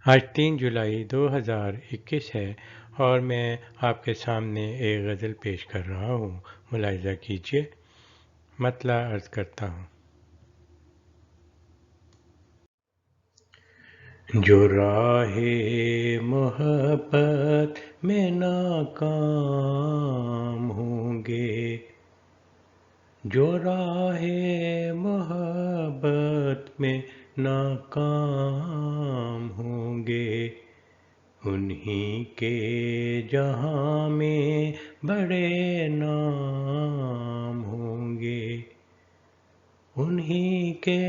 آج 3 جولائی 2021 ہے اور میں آپ کے سامنے ایک غزل پیش کر رہا ہوں۔ ملاحظہ کیجیے۔ مطلع عرض کرتا ہوں۔ جو راہ محبت میں ناکام ہوں گے، جو راہ محبت میں ناکام ہوں گے، انہی کے جہاں میں بڑے نام ہوں گے، انہی کے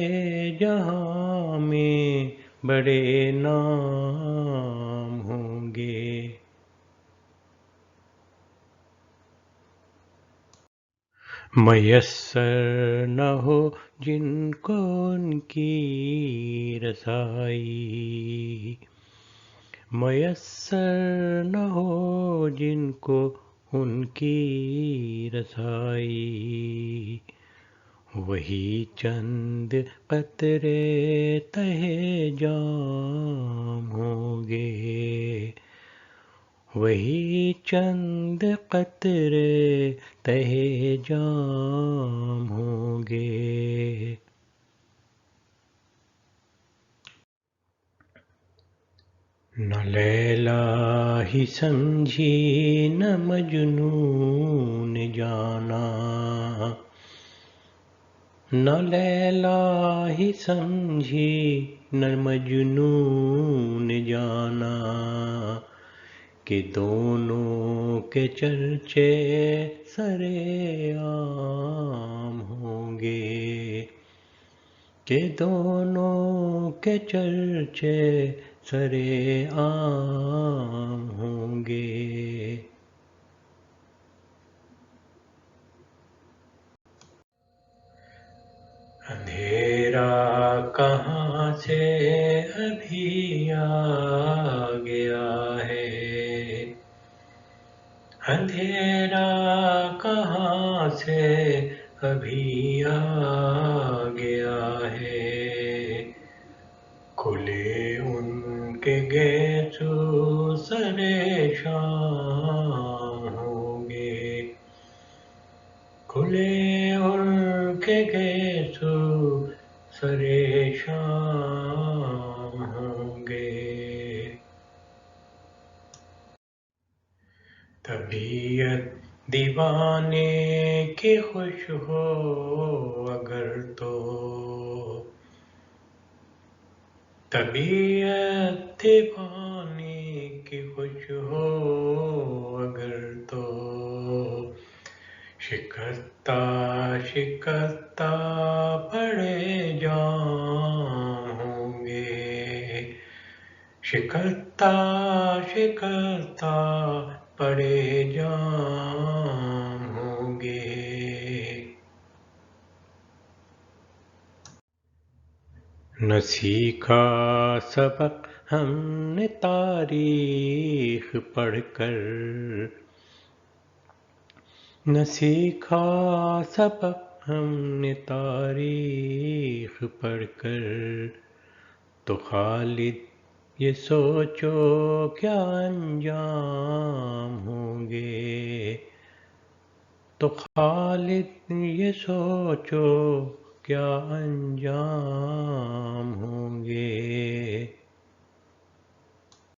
جہاں میں بڑے نام ہوں گے۔ میسر نہ ہو جن کو ان کی رسائی، میسر نہ ہو جن کو ان کی رسائی، وہی چند قطرے تہ جام ہوں گے، وہی چند قطرے تہ جام ہوں گے۔ نہ لیلا ہی سمجھی نہ مجنون جانا، نہ لیلا ہی سمجھی نہ مجنون جانا، کہ دونوں کے چرچے سر عام ہوں گے، کہ دونوں کے چرچے سر عام ہوں گے۔ اندھیرا کہاں سے ابھی آ گیا ہے، اندھیرا کہاں سے ابھی آ گیا ہے، کھلے ان کے گیسو سر شام ہوں گے، کھلے ان کے گیسو سر شام ہوں گے۔ طبیعت دیوانے کی خوش ہو اگر تو، طبیعت دیوانے کی خوش ہو اگر تو، شکستہ شکستہ بڑے جام ہوں گے، شکستہ شکستہ بڑے جام ہوں گے۔ نہ سیکھا سبق ہم نے تاریخ پڑھ کر، نہ سیکھا سبق ہم نے تاریخ پڑھ کر، تو خالد یہ سوچو کیا انجام ہوں گے، تو خالد یہ سوچو کیا انجام ہوں گے۔